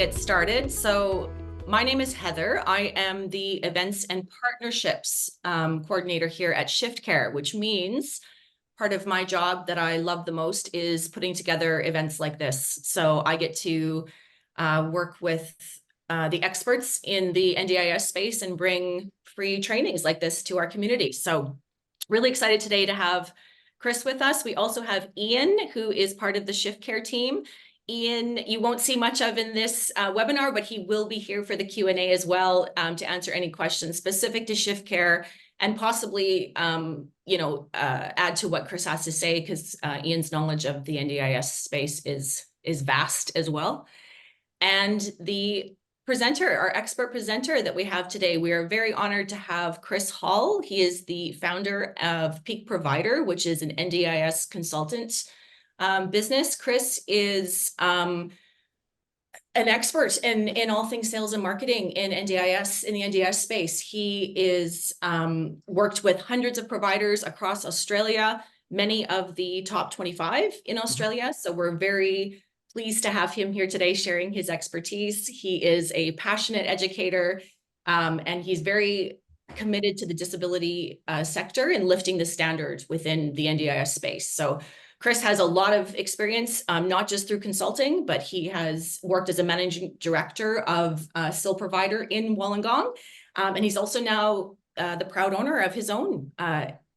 get started. So my name is Heather. I am the events and partnerships coordinator here at ShiftCare, which means part of my job that I love the most is putting together events like this. So I get to work with the experts in the NDIS space and bring free trainings like this to our community. So really excited today to have Chris with us. We also have Ian, who is part of the ShiftCare team. Ian, you won't see much of in this webinar, but he will be here for the Q&A as well to answer any questions specific to ShiftCare and possibly, add to what Chris has to say, because Ian's knowledge of the NDIS space is vast as well. And the presenter, our expert presenter that we have today, we are very honored to have Chris Hall. He is the founder of Peak Provider, which is an NDIS consultant business. Chris is an expert in all things sales and marketing in NDIS, in the NDIS space. He is worked with hundreds of providers across Australia, many of the top 25 in Australia. So we're very pleased to have him here today sharing his expertise. He is a passionate educator, and he's very committed to the disability sector and lifting the standard within the NDIS space. So Chris has a lot of experience, not just through consulting, but he has worked as a managing director of SIL provider in Wollongong. And he's also now the proud owner of his own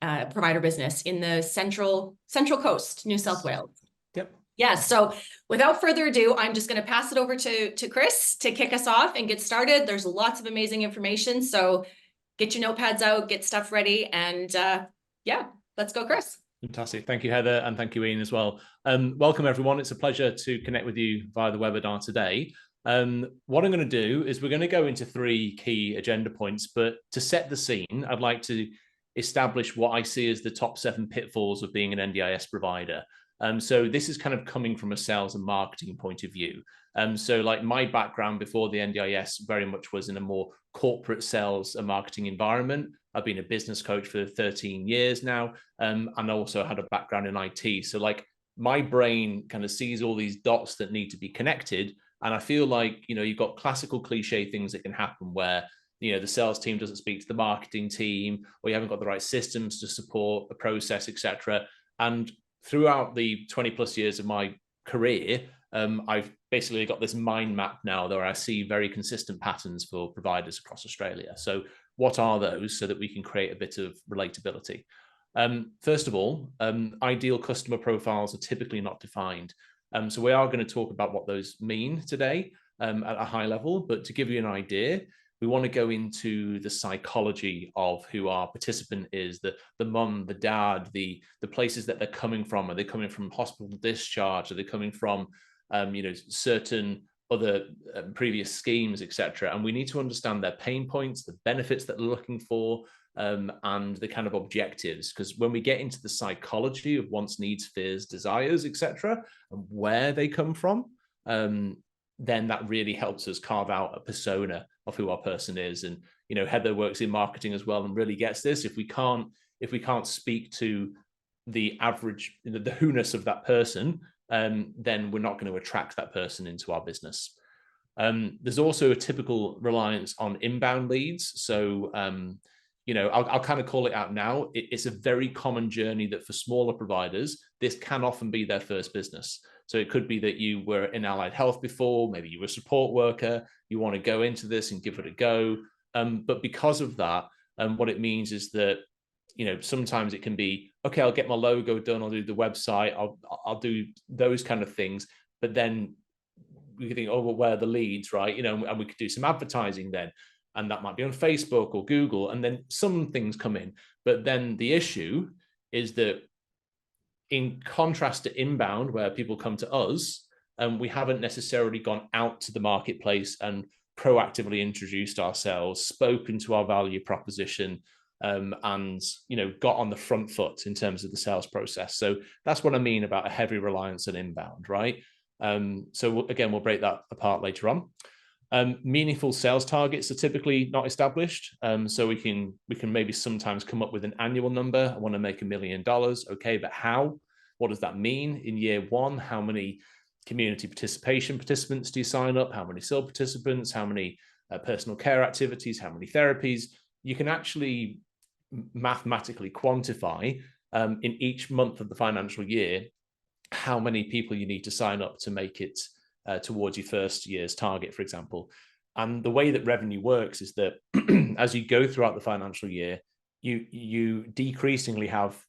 provider business in the Central Coast, New South Wales. Yep. Yeah, so without further ado, I'm just going to pass it over to Chris to kick us off and get started. There's lots of amazing information, so get your notepads out, get stuff ready, and yeah, let's go, Chris. Fantastic. Thank you, Heather, and thank you, Ian, as well. Welcome, everyone. It's a pleasure to connect with you via the webinar today. What I'm going to do is we're going to go into 3 key agenda points, but to set the scene, I'd like to establish what I see as the top 7 pitfalls of being an NDIS provider. So this is kind of coming from a sales and marketing point of view. So like my background before the NDIS very much was in a more corporate sales and marketing environment. I've been a business coach for 13 years now, and also had a background in IT. So like my brain kind of sees all these dots that need to be connected. And I feel like, you've got classical cliche things that can happen where, the sales team doesn't speak to the marketing team, or you haven't got the right systems to support the process, etc. And throughout the 20 plus years of my career, I've basically got this mind map now where I see very consistent patterns for providers across Australia. So what are those so that we can create a bit of relatability? First of all, ideal customer profiles are typically not defined. So we are going to talk about what those mean today at a high level, but to give you an idea, we want to go into the psychology of who our participant is, the mum, the dad, the places that they're coming from. Are they coming from hospital discharge? Are they coming from, certain other previous schemes, etc.? And we need to understand their pain points, the benefits that they're looking for, and the kind of objectives. Because when we get into the psychology of wants, needs, fears, desires, etc., and where they come from, then that really helps us carve out a persona of who our person is. And Heather works in marketing as well and really gets this. If we can't speak to the average, the who-ness of that person, then we're not going to attract that person into our business. There's also a typical reliance on inbound leads. So I'll kind of call it out now. It's a very common journey that for smaller providers, this can often be their first business. So it could be that you were in allied health before, maybe you were a support worker, you want to go into this and give it a go. But because of that, what it means is that, sometimes it can be, okay, I'll get my logo done, I'll do the website, I'll do those kind of things. But then we could think, oh, well, where are the leads, right? And we could do some advertising then. And that might be on Facebook or Google. And then some things come in. But then the issue is that in contrast to inbound, where people come to us, we haven't necessarily gone out to the marketplace and proactively introduced ourselves, spoken to our value proposition, and got on the front foot in terms of the sales process. So that's what I mean about a heavy reliance on inbound, right? So again, we'll break that apart later on. Meaningful sales targets are typically not established. So we can maybe sometimes come up with an annual number. I want to make $1 million. Okay, but how? What does that mean in year 1? How many community participants do you sign up? How many sole participants? How many personal care activities? How many therapies? You can actually mathematically quantify in each month of the financial year how many people you need to sign up to make it towards your first year's target, for example. And the way that revenue works is that as you go throughout the financial year, you decreasingly have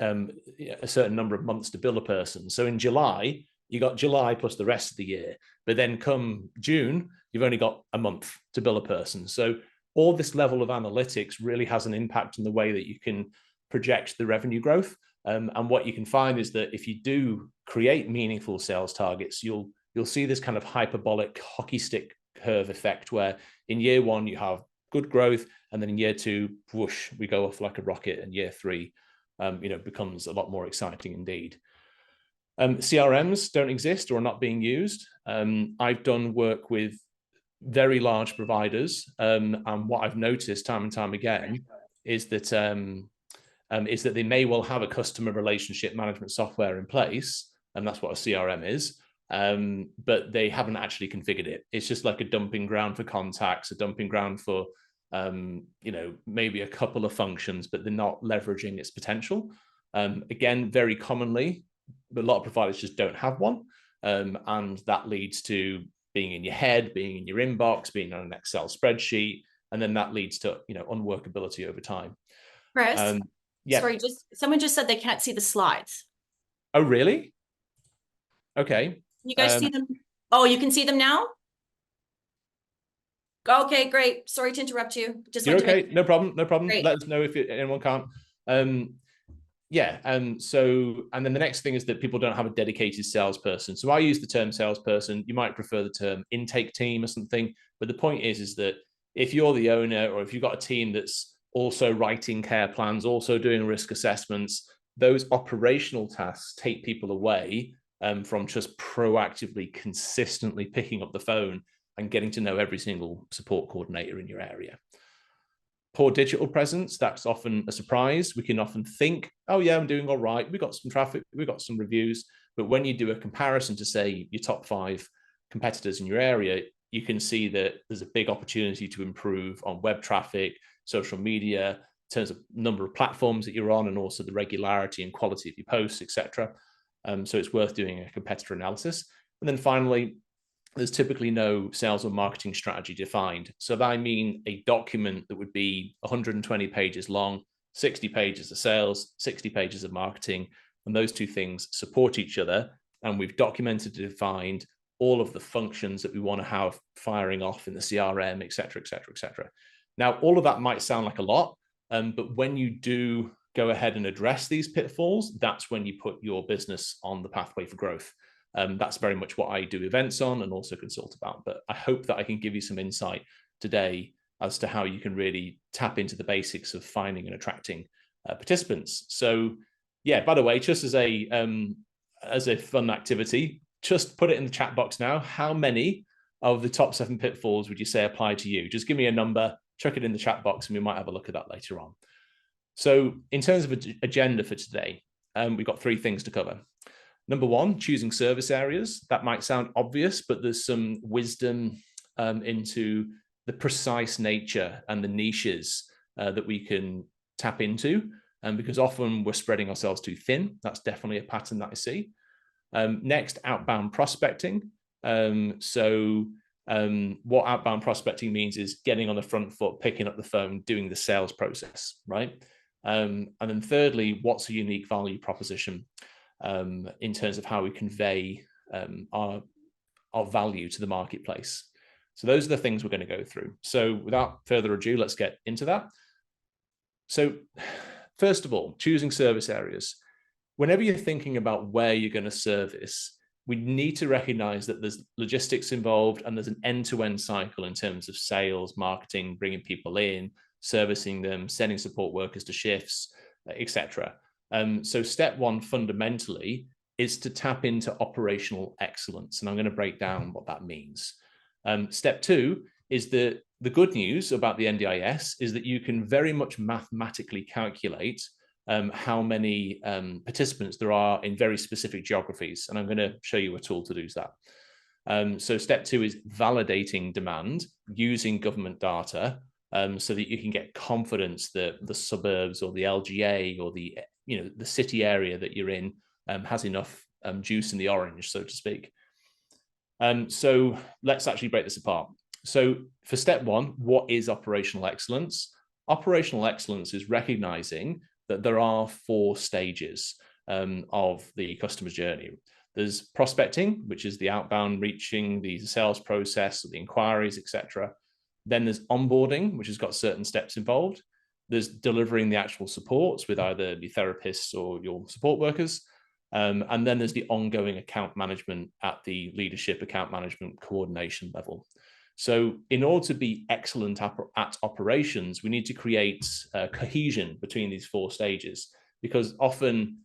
a certain number of months to bill a person. So in July, you got July plus the rest of the year. But then come June, you've only got a month to bill a person. So all this level of analytics really has an impact on the way that you can project the revenue growth. And what you can find is that if you do create meaningful sales targets, you'll see this kind of hyperbolic hockey stick curve effect where in year one you have good growth, and then in year two, whoosh, we go off like a rocket, and year three, becomes a lot more exciting indeed. CRMs don't exist or are not being used. I've done work with very large providers, and what I've noticed time and time again is that they may well have a customer relationship management software in place, and that's what a CRM is, but they haven't actually configured it. It's just like a dumping ground for contacts, a dumping ground for maybe a couple of functions, but they're not leveraging its potential. Again, very commonly, a lot of providers just don't have one, and that leads to being in your head, being in your inbox, being on an Excel spreadsheet, and then that leads to unworkability over time. Chris, yeah. Sorry, someone just said they can't see the slides. Oh, really? Okay. You guys see them? Oh, you can see them now? Okay, great. Sorry to interrupt you. You're okay. No problem. No problem. Great. Let us know if anyone can't. So, and then the next thing is that people don't have a dedicated salesperson. So I use the term salesperson. You might prefer the term intake team or something. But the point is that if you're the owner, or if you've got a team that's also writing care plans, also doing risk assessments, those operational tasks take people away from just proactively, consistently picking up the phone and getting to know every single support coordinator in your area. Poor digital presence, that's often a surprise. We can often think, oh yeah, I'm doing all right. We got some traffic, we got some reviews. But when you do a comparison to, say, your top 5 competitors in your area, you can see that there's a big opportunity to improve on web traffic, social media, in terms of number of platforms that you're on, and also the regularity and quality of your posts, etc. So it's worth doing a competitor analysis. And then finally, there's typically no sales or marketing strategy defined. So I mean a document that would be 120 pages long, 60 pages of sales, 60 pages of marketing, and those two things support each other. And we've documented and defined all of the functions that we want to have firing off in the CRM, et cetera, et cetera, et cetera. Now, all of that might sound like a lot, but when you do go ahead and address these pitfalls, that's when you put your business on the pathway for growth. That's very much what I do events on and also consult about. But I hope that I can give you some insight today as to how you can really tap into the basics of finding and attracting participants. So yeah, by the way, just as a fun activity, just put it in the chat box now. How many of the top 7 pitfalls would you say apply to you? Just give me a number, chuck it in the chat box, and we might have a look at that later on. So in terms of agenda for today, we've got 3 things to cover. Number 1, choosing service areas. That might sound obvious, but there's some wisdom into the precise nature and the niches that we can tap into, because often we're spreading ourselves too thin. That's definitely a pattern that I see. Next, outbound prospecting. What outbound prospecting means is getting on the front foot, picking up the phone, doing the sales process, right? And then thirdly, what's a unique value proposition in terms of how we convey our value to the marketplace. So those are the things we're going to go through. So without further ado, let's get into that. So first of all, choosing service areas. Whenever you're thinking about where you're going to service, we need to recognize that there's logistics involved and there's an end-to-end cycle in terms of sales, marketing, bringing people in, servicing them, sending support workers to shifts, etc. So step 1 fundamentally is to tap into operational excellence. And I'm going to break down what that means. Step 2 is that the good news about the NDIS is that you can very much mathematically calculate how many participants there are in very specific geographies. And I'm going to show you a tool to do that. So step 2 is validating demand using government data, so that you can get confidence that the suburbs or the LGA or the city area that you're in has enough juice in the orange, so to speak. So let's actually break this apart. So for step 1, what is operational excellence? Operational excellence is recognizing that there are 4 stages of the customer's journey. There's prospecting, which is the outbound, reaching the sales process, the inquiries, etc. Then there's onboarding, which has got certain steps involved. There's delivering the actual supports with either the therapists or your support workers. And then there's the ongoing account management at the leadership account management coordination level. So in order to be excellent at operations, we need to create cohesion between these 4 stages, because often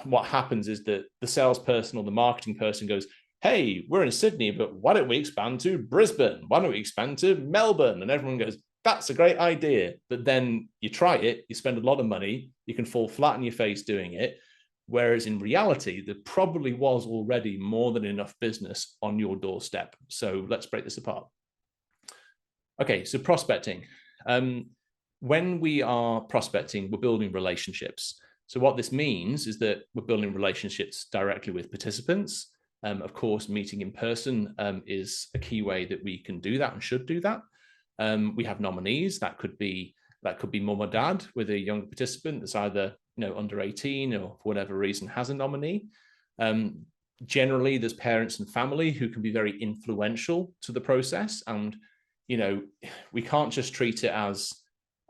what happens is that the salesperson or the marketing person goes, hey, we're in Sydney, but why don't we expand to Brisbane? Why don't we expand to Melbourne? And everyone goes, that's a great idea. But then you try it, you spend a lot of money, you can fall flat on your face doing it. Whereas in reality, there probably was already more than enough business on your doorstep. So let's break this apart. Okay, so prospecting. When we are prospecting, we're building relationships. So what this means is that we're building relationships directly with participants. Of course, meeting in person is a key way that we can do that and should do that. We have nominees. That could be mum or dad with a young participant that's either under 18 or for whatever reason has a nominee. Generally, there's parents and family who can be very influential to the process, and we can't just treat it as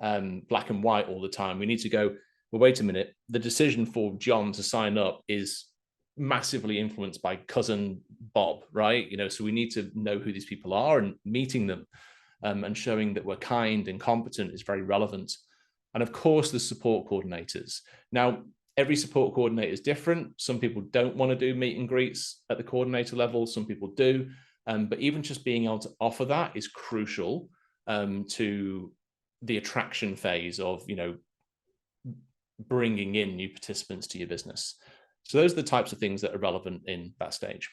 black and white all the time. We need to go, well, wait a minute, the decision for John to sign up is massively influenced by cousin Bob, right? So we need to know who these people are, and meeting them and showing that we're kind and competent is very relevant. And of course, the support coordinators. Now, every support coordinator is different. Some people don't want to do meet and greets at the coordinator level. Some people do. But even just being able to offer that is crucial to the attraction phase of, bringing in new participants to your business. So those are the types of things that are relevant in that stage.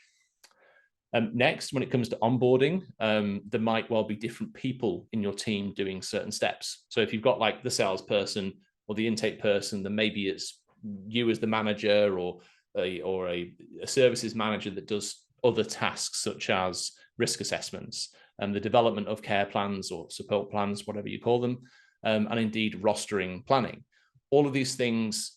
Next, when it comes to onboarding, there might well be different people in your team doing certain steps. So if you've got like the salesperson or the intake person, then maybe it's you as the manager or a services manager that does other tasks such as risk assessments and the development of care plans or support plans, whatever you call them, and indeed rostering planning. All of these things,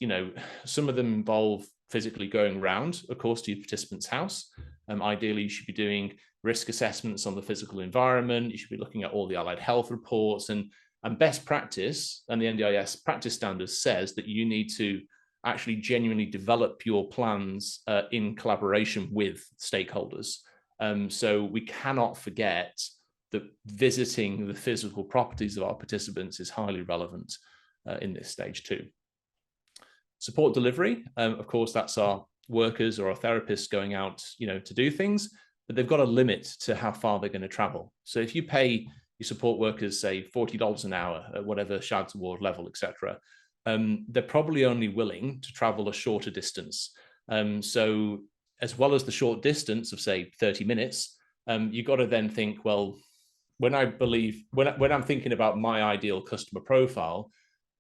some of them involve physically going around, of course, to your participant's house. Ideally, you should be doing risk assessments on the physical environment. You should be looking at all the allied health reports and best practice. And the NDIS practice standards says that you need to actually genuinely develop your plans in collaboration with stakeholders. So we cannot forget that visiting the physical properties of our participants is highly relevant in this stage too. Support delivery, of course, that's our workers or our therapists going out, to do things, but they've got a limit to how far they're going to travel. So if you pay your support workers, say, $40 an hour at whatever SHADS award level, etc., they're probably only willing to travel a shorter distance. So as well as the short distance of, say, 30 minutes, you've got to then think, well, when I'm thinking about my ideal customer profile,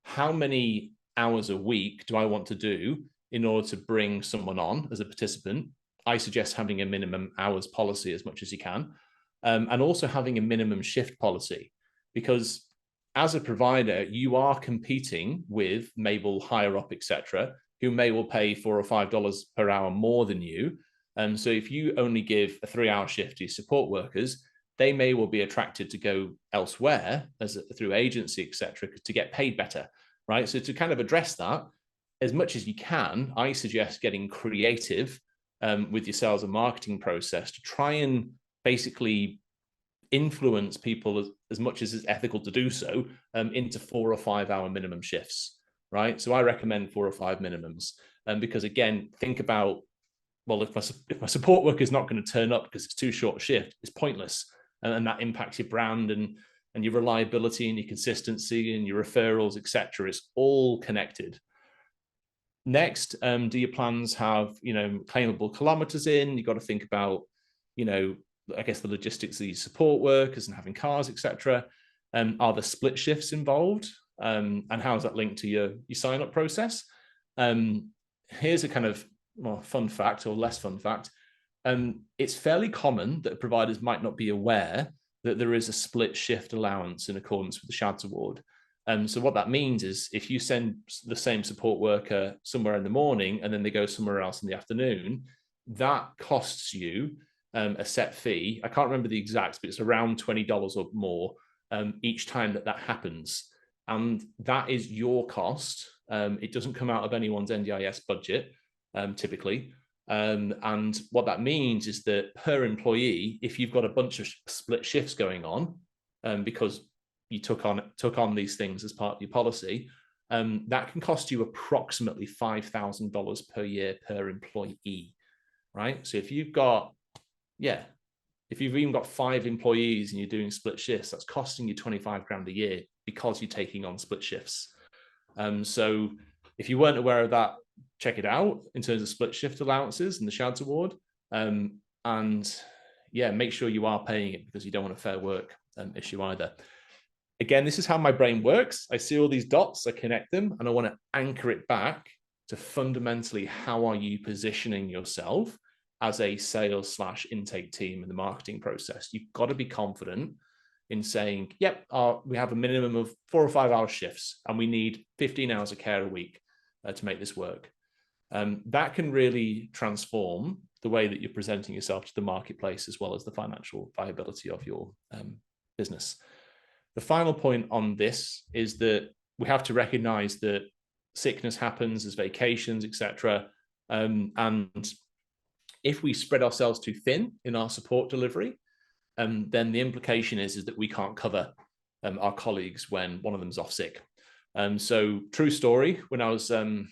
how many hours a week do I want to do in order to bring someone on as a participant? I suggest having a minimum hours policy as much as you can, and also having a minimum shift policy, because as a provider, you are competing with maybe higher up, etc., who may well pay $4 or $5 per hour more than you. And so if you only give a 3-hour shift to your support workers, they may well be attracted to go elsewhere through agency, etc., to get paid better, right? So to kind of address that, as much as you can, I suggest getting creative with your sales and marketing process to try and basically influence people as much as it's ethical to do so into 4 or 5 hour minimum shifts, right? So I recommend 4 or 5 minimums, because again, think about, well, if my support worker is not going to turn up because it's too short a shift, it's pointless, and that impacts your brand and your reliability and your consistency and your referrals, etc. It's all connected. Next, do your plans have, claimable kilometers in? You've got to think about, I guess the logistics of these support workers and having cars, etc. Are there split shifts involved? And how is that linked to your sign-up process? Here's a kind of more fun fact or less fun fact. It's fairly common that providers might not be aware that there is a split shift allowance in accordance with the SHADS award. So what that means is if you send the same support worker somewhere in the morning and then they go somewhere else in the afternoon, that costs you a set fee. I can't remember the exact, but it's around $20 or more each time that happens. And that is your cost. It doesn't come out of anyone's NDIS budget, typically. And what that means is that per employee, if you've got a bunch of split shifts going on, because you took on these things as part of your policy, that can cost you approximately $5,000 per year per employee, right? So if you've even got 5 employees and you're doing split shifts, that's costing you 25 grand a year because you're taking on split shifts. So if you weren't aware of that, check it out in terms of split shift allowances and the SHADS award. And yeah, make sure you are paying it because you don't want a fair work issue either. Again, this is how my brain works. I see all these dots, I connect them, and I want to anchor it back to fundamentally how are you positioning yourself as a sales/intake team in the marketing process. You've got to be confident in saying, yep, we have a minimum of 4 or 5 hour shifts and we need 15 hours of care a week to make this work. That can really transform the way that you're presenting yourself to the marketplace as well as the financial viability of your business. The final point on this is that we have to recognize that sickness happens, there's vacations, etc. And if we spread ourselves too thin in our support delivery, then the implication is that we can't cover our colleagues when one of them's off sick. So true story, when I was the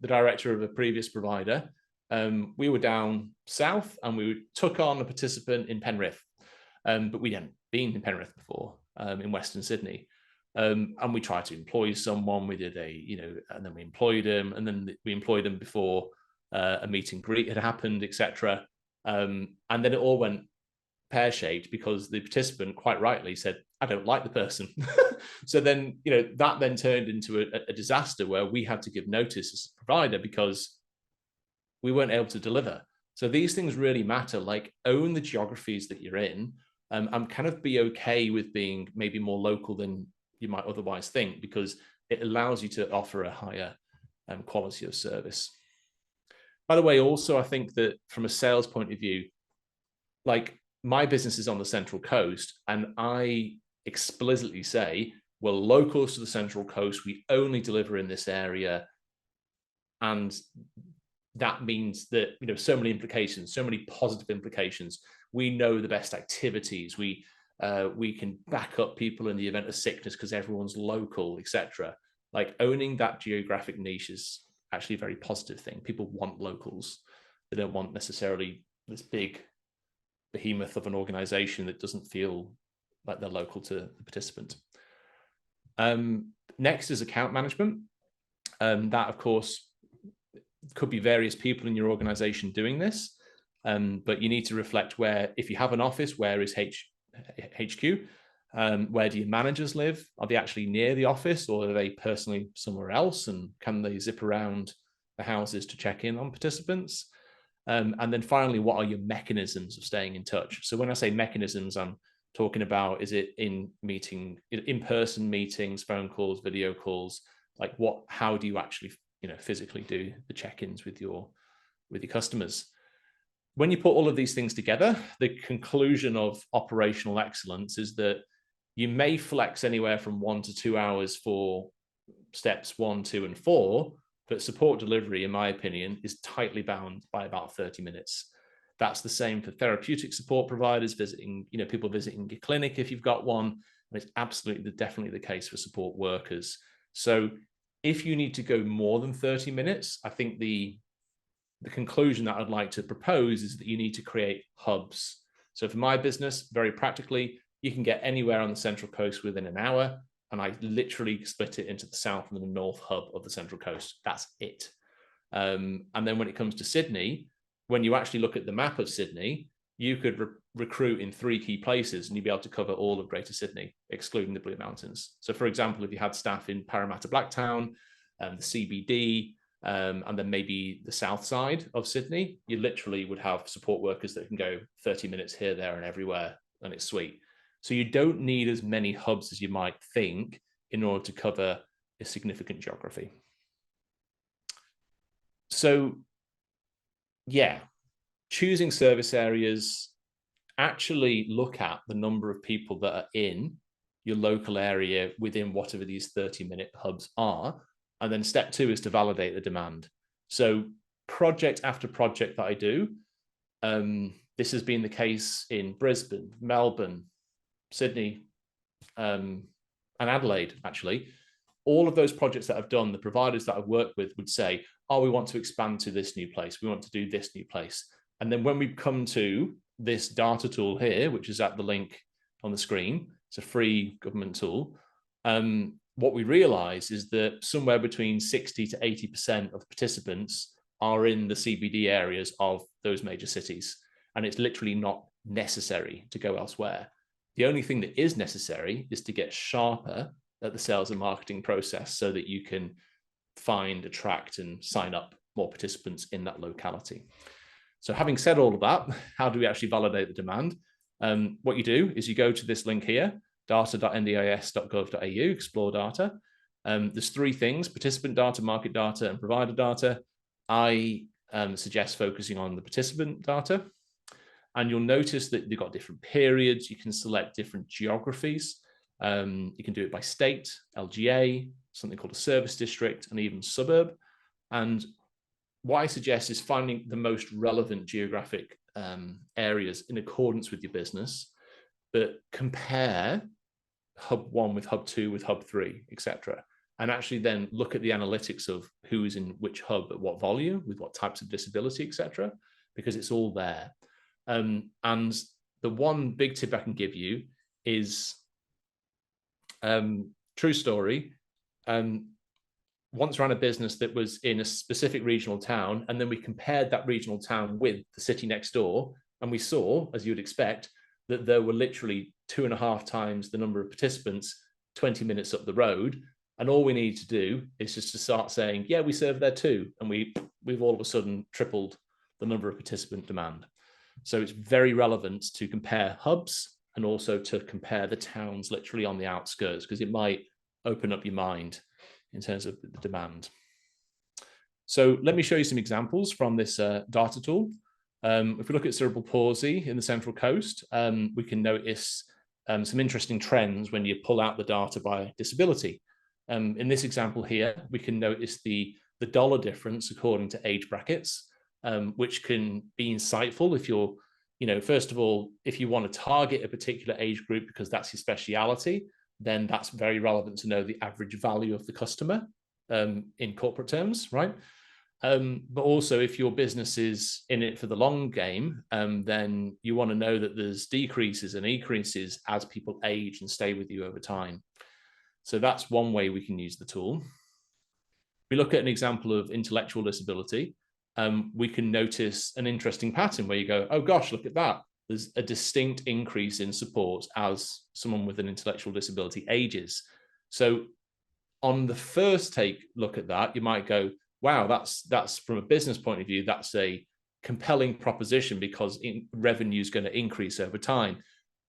director of a previous provider, we were down south and we took on a participant in Penrith, but we hadn't been in Penrith before, in Western Sydney. And we tried to employ someone, we did and then we employed him, and then we employed him before a meet and greet had happened, etc. And then it all went pear-shaped because the participant quite rightly said, I don't like the person. So then, that then turned into a disaster where we had to give notice as a provider because we weren't able to deliver. So these things really matter, like own the geographies that you're in, and kind of be okay with being maybe more local than you might otherwise think, because it allows you to offer a higher quality of service. By the way, also, I think that from a sales point of view, like my business is on the Central Coast, and I explicitly say, we're locals to the Central Coast, we only deliver in this area. And that means that, so many implications, so many positive implications. We know the best activities. We can back up people in the event of sickness because everyone's local, etc. Like owning that geographic niche is actually a very positive thing. People want locals. They don't want necessarily this big behemoth of an organization that doesn't feel like they're local to the participant. Next is account management. That, of course, could be various people in your organization doing this, but you need to reflect where, if you have an office, where is HQ? Where do your managers live? Are they actually near the office, or are they personally somewhere else? And can they zip around the houses to check in on participants? And then finally, what are your mechanisms of staying in touch? So when I say mechanisms, I'm talking about, is it in-person meetings, phone calls, video calls? Like how do you actually, physically do the check-ins with your customers? When you put all of these things together, the conclusion of operational excellence is that you may flex anywhere from 1 to 2 hours for steps 1, 2, and 4, but support delivery, in my opinion, is tightly bound by about 30 minutes. That's the same for therapeutic support providers visiting, people visiting your clinic if you've got one, and it's definitely the case for support workers. So if you need to go more than 30 minutes, I think the conclusion that I'd like to propose is that you need to create hubs. So for my business, very practically, you can get anywhere on the Central Coast within an hour, and I literally split it into the south and the north hub of the Central Coast. That's it. And then when it comes to Sydney, when you actually look at the map of Sydney, you could recruit in 3 key places and you'd be able to cover all of Greater Sydney, excluding the Blue Mountains. So for example, if you had staff in Parramatta Blacktown, the CBD, and then maybe the south side of Sydney, you literally would have support workers that can go 30 minutes here, there, and everywhere, and it's sweet. So you don't need as many hubs as you might think in order to cover a significant geography. So yeah, choosing service areas, actually look at the number of people that are in your local area within whatever these 30-minute hubs are. And then step 2 is to validate the demand. So project after project that I do, this has been the case in Brisbane, Melbourne, Sydney, and Adelaide, actually. All of those projects that I've done, the providers that I've worked with would say, oh, we want to expand to this new place. We want to do this new place. And then when we come to this data tool here, which is at the link on the screen, it's a free government tool, what we realize is that somewhere between 60 to 80% of participants are in the CBD areas of those major cities. And it's literally not necessary to go elsewhere. The only thing that is necessary is to get sharper at the sales and marketing process so that you can find, attract, and sign up more participants in that locality. So having said all of that, how do we actually validate the demand? What you do is you go to this link here, data.ndis.gov.au, explore data. There's 3 things: participant data, market data, and provider data. I suggest focusing on the participant data. And you'll notice that you've got different periods. You can select different geographies. You can do it by state, LGA, something called a service district, and even suburb. And what I suggest is finding the most relevant geographic areas in accordance with your business, but compare hub 1 with hub 2 with hub 3, etc. And actually then look at the analytics of who is in which hub at what volume, with what types of disability, etc., because it's all there. And the one big tip I can give you is, true story, once ran a business that was in a specific regional town, and then we compared that regional town with the city next door, and we saw, as you would expect, that there were literally 2.5 times the number of participants 20 minutes up the road. And all we need to do is just to start saying, yeah, we serve there too. And we've all of a sudden tripled the number of participant demand. So it's very relevant to compare hubs and also to compare the towns literally on the outskirts, because it might open up your mind in terms of the demand. So let me show you some examples from this data tool. If we look at cerebral palsy in the Central Coast, we can notice some interesting trends when you pull out the data by disability. In this example here, we can notice the dollar difference according to age brackets, which can be insightful if you're, first of all, if you want to target a particular age group because that's your speciality, then that's very relevant to know the average value of the customer in corporate terms, right? But also if your business is in it for the long game, then you want to know that there's decreases and increases as people age and stay with you over time. So that's one way we can use the tool. We look at an example of intellectual disability. We can notice an interesting pattern where you go, oh gosh, look at that. There's a distinct increase in support as someone with an intellectual disability ages. So on the first take look at that, you might go, wow, that's from a business point of view, that's a compelling proposition because revenue is going to increase over time.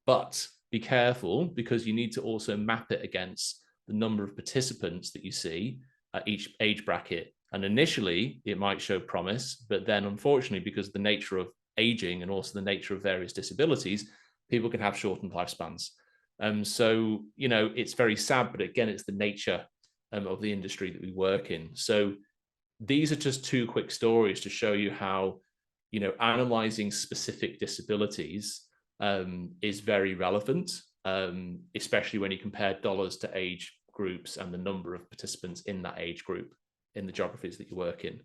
But be careful, because you need to also map it against the number of participants that you see at each age bracket. And initially, it might show promise, but then unfortunately, because of the nature of aging and also the nature of various disabilities, people can have shortened lifespans. So, it's very sad, but again, it's the nature of the industry that we work in. So these are just 2 quick stories to show you how, analyzing specific disabilities is very relevant, especially when you compare dollars to age groups and the number of participants in that age group in the geographies that you work in.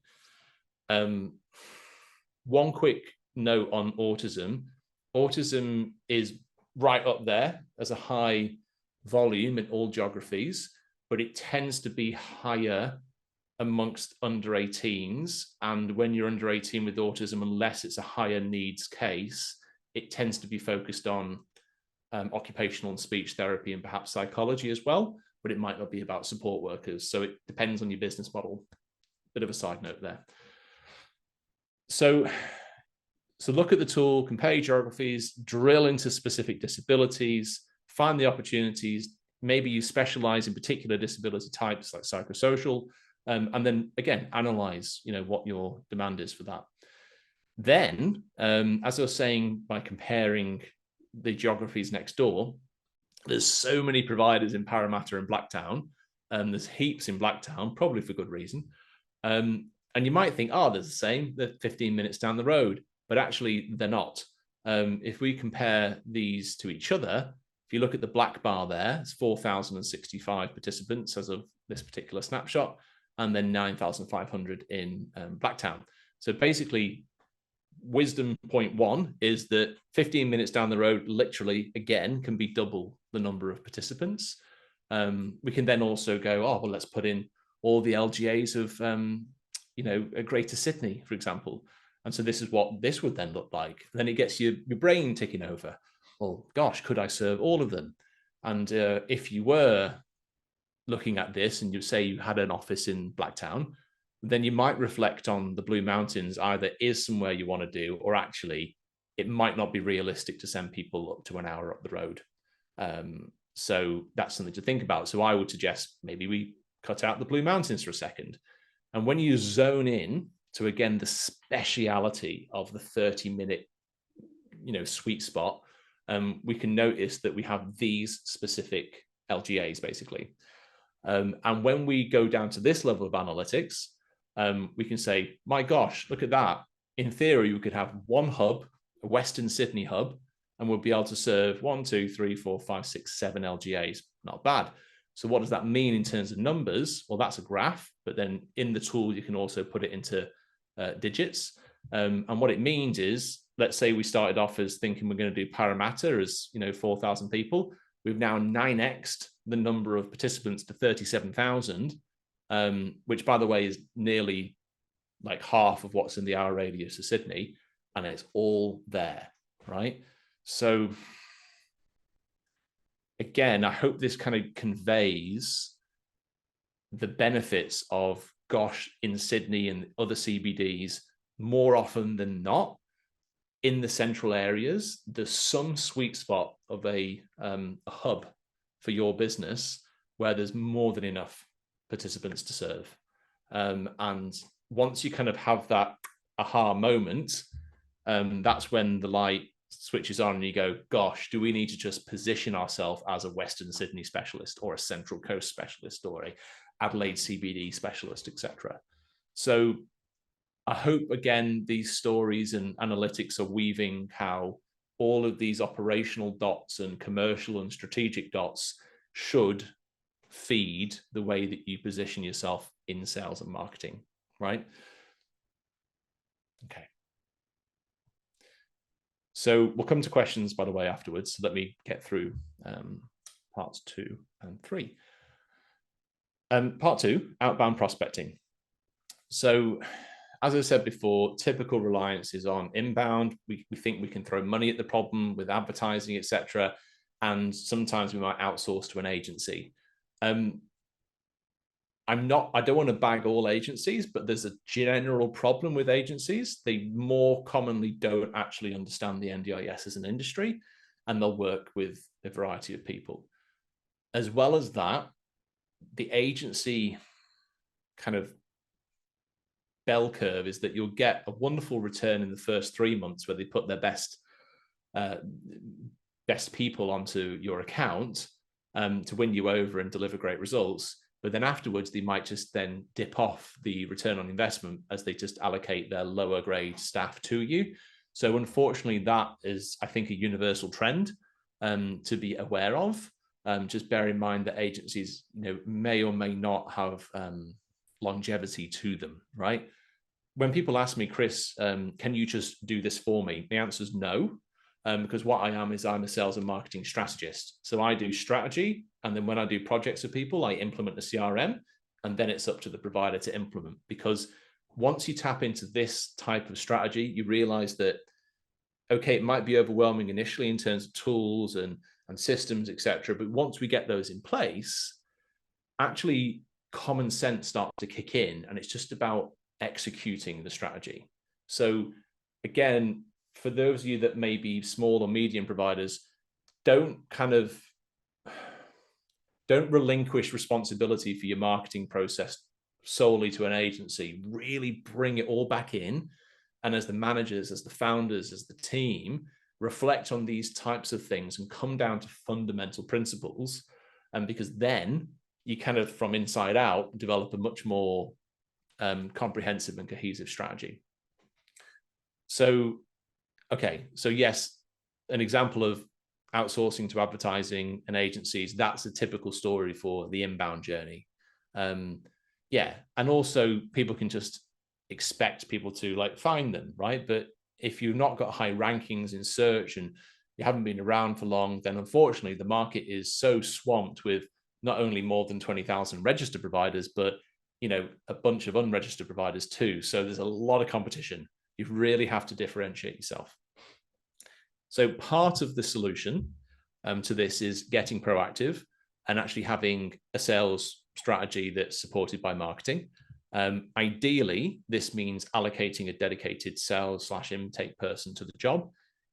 One quick note on autism. Autism is right up there as a high volume in all geographies, but it tends to be higher amongst under 18s. And when you're under 18 with autism, unless it's a higher needs case, it tends to be focused on occupational and speech therapy and perhaps psychology as well, but it might not be about support workers. So it depends on your business model. Bit of a side note there. So look at the tool, compare geographies, drill into specific disabilities, find the opportunities. Maybe you specialize in particular disability types like psychosocial, and then again, analyze, what your demand is for that. Then, as I was saying, by comparing the geographies next door, there's so many providers in Parramatta and Blacktown, there's heaps in Blacktown, probably for good reason. And you might think, oh, they're the same, they're 15 minutes down the road, but actually they're not. If we compare these to each other, if you look at the black bar there, it's 4,065 participants as of this particular snapshot, and then 9,500 in Blacktown. So basically, wisdom point one is that 15 minutes down the road, literally, again, can be double the number of participants. We can then also go, oh, well, let's put in all the LGAs of, a Greater Sydney, for example. And so this is what this would then look like. Then it gets your brain ticking over. Well, gosh, could I serve all of them? And if you were looking at this and you say you had an office in Blacktown, then you might reflect on the Blue Mountains either is somewhere you want to do, or actually it might not be realistic to send people up to an hour up the road. So that's something to think about. So I would suggest maybe we cut out the Blue Mountains for a second. And when you zone in to, again, the speciality of the 30-minute, sweet spot, we can notice that we have these specific LGAs, basically. And when we go down to this level of analytics, we can say, my gosh, look at that. In theory, we could have one hub, a Western Sydney hub, and we'll be able to serve 1, 2, 3, 4, 5, 6, 7 LGAs. Not bad. So what does that mean in terms of numbers? Well, that's a graph, but then in the tool, you can also put it into digits. And what it means is, let's say we started off as thinking we're going to do Parramatta as 4,000 people. We've now 9x'd the number of participants to 37,000, which, by the way, is nearly like half of what's in the hour radius of Sydney, and it's all there, right? So again, I hope this kind of conveys the benefits of, gosh, in Sydney and other CBDs, more often than not, in the central areas, there's some sweet spot of a hub for your business where there's more than enough participants to serve. And once you kind of have that aha moment, that's when the light switches on and you go, gosh, do we need to just position ourselves as a Western Sydney specialist or a Central Coast specialist or a Adelaide CBD specialist, etc. So I hope, again, these stories and analytics are weaving how all of these operational dots and commercial and strategic dots should feed the way that you position yourself in sales and marketing, right? Okay. So we'll come to questions, by the way, afterwards. So let me get through parts 2 and 3. Part 2, outbound prospecting. So as I said before, typical reliance is on inbound. We think we can throw money at the problem with advertising, etc. And sometimes we might outsource to an agency. I don't want to bag all agencies, but there's a general problem with agencies. They more commonly don't actually understand the NDIS as an industry, and they'll work with a variety of people. As well as that, the agency kind of bell curve is that you'll get a wonderful return in the first 3 months where they put their best people onto your account to win you over and deliver great results. But then afterwards, they might just then dip off the return on investment as they just allocate their lower grade staff to you. So unfortunately, that is, I think, a universal trend to be aware of. Just bear in mind that agencies, may or may not have longevity to them, right? When people ask me, Chris, can you just do this for me? The answer is no, because what I am is I'm a sales and marketing strategist. So I do strategy, and then when I do projects with people, I implement the CRM, and then it's up to the provider to implement. Because once you tap into this type of strategy, you realize that, okay, it might be overwhelming initially in terms of tools and systems, etc. But once we get those in place, actually common sense starts to kick in, and it's just about executing the strategy. So again, for those of you that may be small or medium providers, don't relinquish responsibility for your marketing process solely to an agency. Really bring it all back in. And as the managers, as the founders, as the team, reflect on these types of things and come down to fundamental principles. And because then you kind of, from inside out, develop a much more comprehensive and cohesive strategy. So, okay, so yes, an example of outsourcing to advertising and agencies, that's a typical story for the inbound journey. Yeah, and also people can just expect people to like find them, right? But if you've not got high rankings in search and you haven't been around for long, then unfortunately the market is so swamped with not only more than 20,000 registered providers, but a bunch of unregistered providers too. So there's a lot of competition. You really have to differentiate yourself. So part of the solution to this is getting proactive and actually having a sales strategy that's supported by marketing. Ideally, this means allocating a dedicated sales/intake person to the job.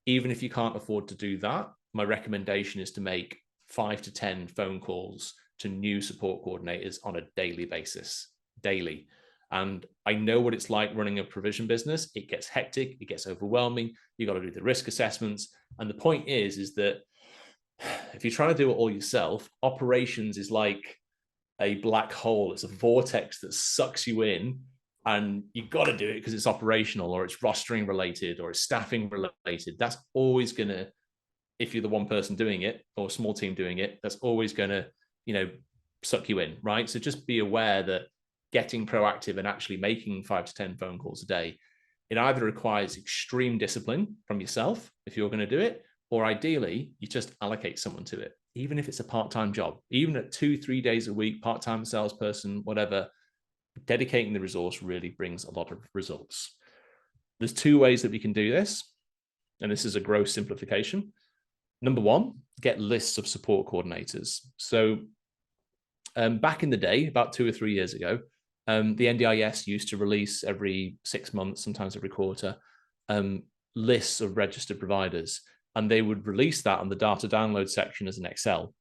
Even if you can't afford to do that, my recommendation is to make 5 to 10 phone calls to new support coordinators on a daily basis, daily. And I know what it's like running a provision business. It gets hectic, it gets overwhelming. You got to do the risk assessments. And the point is that if you're trying to do it all yourself, operations is like a black hole. It's a vortex that sucks you in, and you got to do it because it's operational, or it's rostering related, or it's staffing related. That's always going to, if you're the one person doing it or a small team doing it, that's always going to, suck you in, right? So just be aware that getting proactive and actually making 5 to 10 phone calls a day, it either requires extreme discipline from yourself if you're going to do it, or ideally you just allocate someone to it, even if it's a part-time job, even at 2-3 days a week, part-time salesperson, whatever. Dedicating the resource really brings a lot of results. There's 2 ways that we can do this, and this is a gross simplification. Number 1, get lists of support coordinators. So back in the day, about 2 or 3 years ago, the NDIS used to release every 6 months, sometimes every quarter, lists of registered providers, and they would release that on the data download section as an Excel.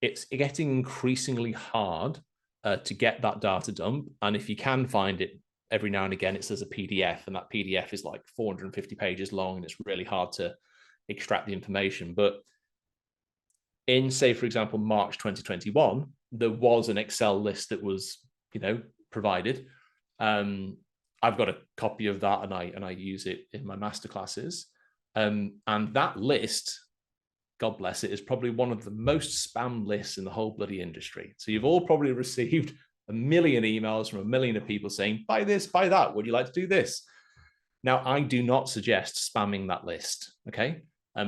It's getting increasingly hard to get that data dump, and if you can find it, every now and again it's as a PDF, and that PDF is like 450 pages long, and it's really hard to extract the information. But in, say, for example, March 2021, there was an Excel list that was, provided. I've got a copy of that, and I use it in my masterclasses. And that list, God bless it, is probably one of the most spam lists in the whole bloody industry. So you've all probably received a million emails from a million of people saying, buy this, buy that. Would you like to do this? Now, I do not suggest spamming that list, okay?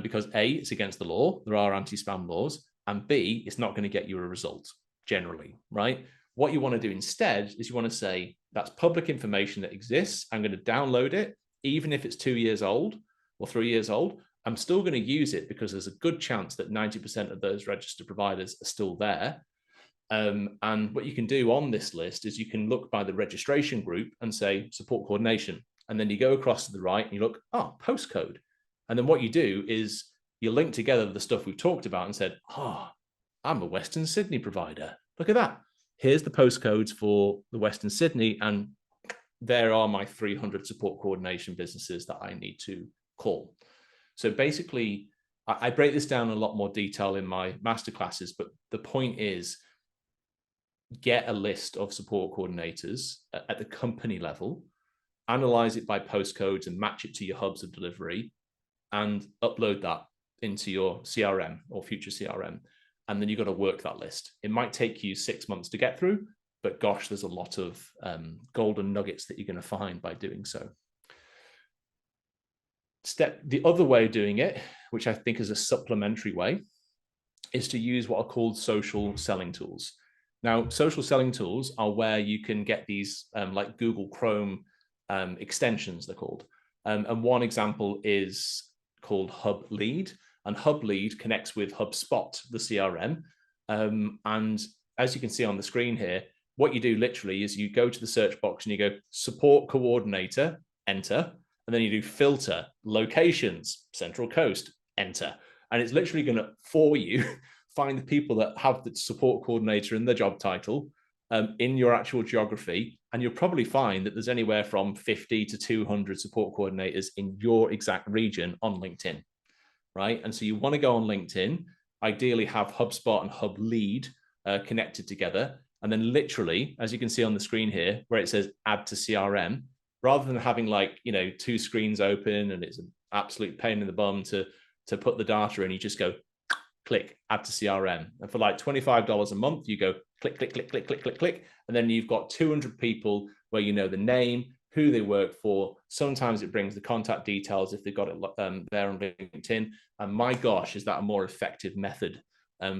Because A, it's against the law. There are anti-spam laws. And B, it's not going to get you a result generally, right? What you want to do instead is you want to say, that's public information that exists. I'm going to download it, even if it's 2 years old or 3 years old. I'm still going to use it because there's a good chance that 90% of those registered providers are still there. And what you can do on this list is you can look by the registration group and say support coordination. And then you go across to the right and you look, postcode. And then what you do is you link together the stuff we've talked about and said, I'm a Western Sydney provider. Look at that. Here's the postcodes for the Western Sydney, and there are my 300 support coordination businesses that I need to call. So basically, I break this down in a lot more detail in my masterclasses, but the point is, get a list of support coordinators at the company level, analyze it by postcodes and match it to your hubs of delivery, and upload that into your CRM or future CRM. And then you've got to work that list. It might take you 6 months to get through, but gosh, there's a lot of golden nuggets that you're going to find by doing so. The other way of doing it, which I think is a supplementary way, is to use what are called social selling tools. Now, social selling tools are where you can get these like Google Chrome extensions, they're called. And one example is called Hub Lead, and Hub Lead connects with HubSpot, the CRM. And as you can see on the screen here, what you do literally is you go to the search box and you go support coordinator, enter, and then you do filter locations, Central Coast, enter. And it's literally going to, for you, find the people that have the support coordinator in their job title in your actual geography. And you'll probably find that there's anywhere from 50 to 200 support coordinators in your exact region on LinkedIn, right? And so you want to go on LinkedIn, ideally have HubSpot and Hub Lead connected together. And then literally, as you can see on the screen here, where it says add to CRM, rather than having like, you know, two screens open and it's an absolute pain in the bum to put the data in, you just go click add to CRM. And for like $25 a month, you go click, click, click, click, click, click, click. And then you've got 200 people where you know the name, who they work for. Sometimes it brings the contact details if they've got it there on LinkedIn. And my gosh, is that a more effective method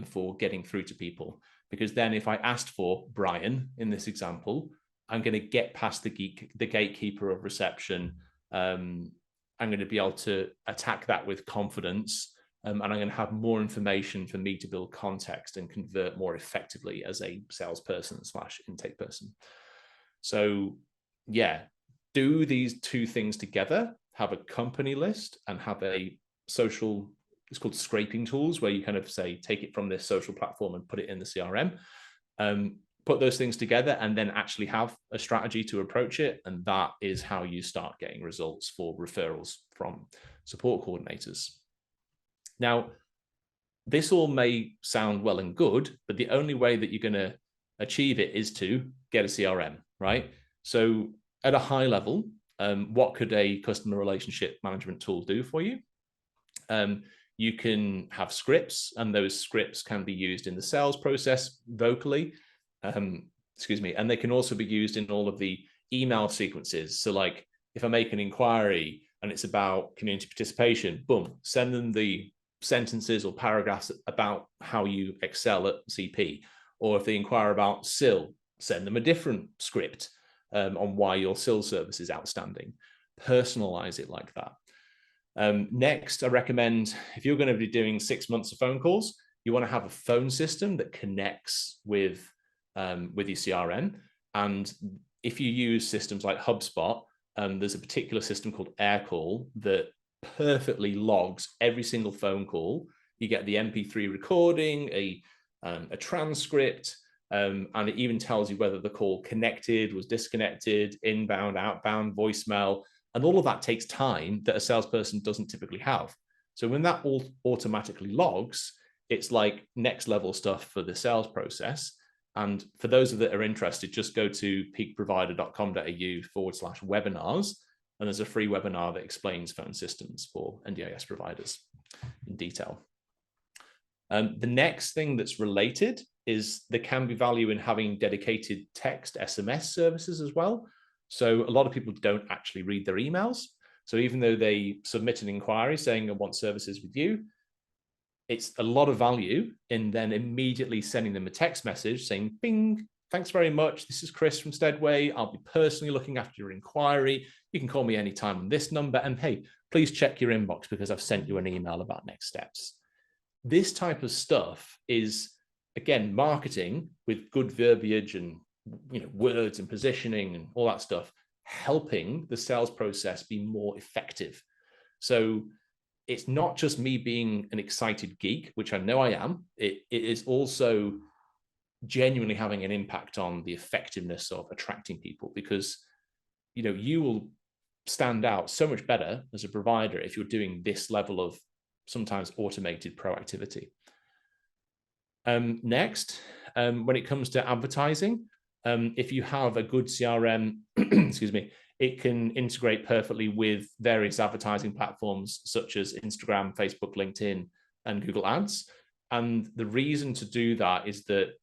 for getting through to people? Because then if I asked for Brian in this example, I'm going to get past the gatekeeper of reception. I'm going to be able to attack that with confidence. And I'm going to have more information for me to build context and convert more effectively as a salesperson / intake person. So yeah, do these two things together, have a company list and have a social, it's called scraping tools, where you kind of say, take it from this social platform and put it in the CRM. Put those things together and then actually have a strategy to approach it. And that is how you start getting results for referrals from support coordinators. Now, this all may sound well and good, but the only way that you're going to achieve it is to get a CRM, right? So at a high level, what could a customer relationship management tool do for you? You can have scripts, and those scripts can be used in the sales process vocally, excuse me, and they can also be used in all of the email sequences. So like if I make an inquiry and it's about community participation, boom, send them the sentences or paragraphs about how you excel at CP. Or if they inquire about SIL, send them a different script on why your SIL service is outstanding. Personalize it like that. Next, I recommend, if you're going to be doing 6 months of phone calls, you want to have a phone system that connects with your CRM. And if you use systems like HubSpot, there's a particular system called AirCall that perfectly logs every single phone call. You get the MP3 recording, a transcript, and it even tells you whether the call connected, was disconnected, inbound, outbound, voicemail, and all of that takes time that a salesperson doesn't typically have. So when that all automatically logs, it's like next level stuff for the sales process. And for those that are interested, just go to peakprovider.com.au/webinars. And there's a free webinar that explains phone systems for NDIS providers in detail. The next thing that's related is there can be value in having dedicated text SMS services as well. So a lot of people don't actually read their emails. So even though they submit an inquiry saying I want services with you, it's a lot of value in then immediately sending them a text message saying, bing, thanks very much. This is Chris from Steadway. I'll be personally looking after your inquiry. You can call me anytime on this number. And hey, please check your inbox because I've sent you an email about next steps. This type of stuff is, again, marketing with good verbiage and words and positioning and all that stuff, helping the sales process be more effective. So it's not just me being an excited geek, which I know I am. It is also genuinely having an impact on the effectiveness of attracting people, because you will stand out so much better as a provider if you're doing this level of sometimes automated proactivity. Next, when it comes to advertising, if you have a good CRM, excuse me, it can integrate perfectly with various advertising platforms such as Instagram, Facebook, LinkedIn, and Google Ads. And the reason to do that is that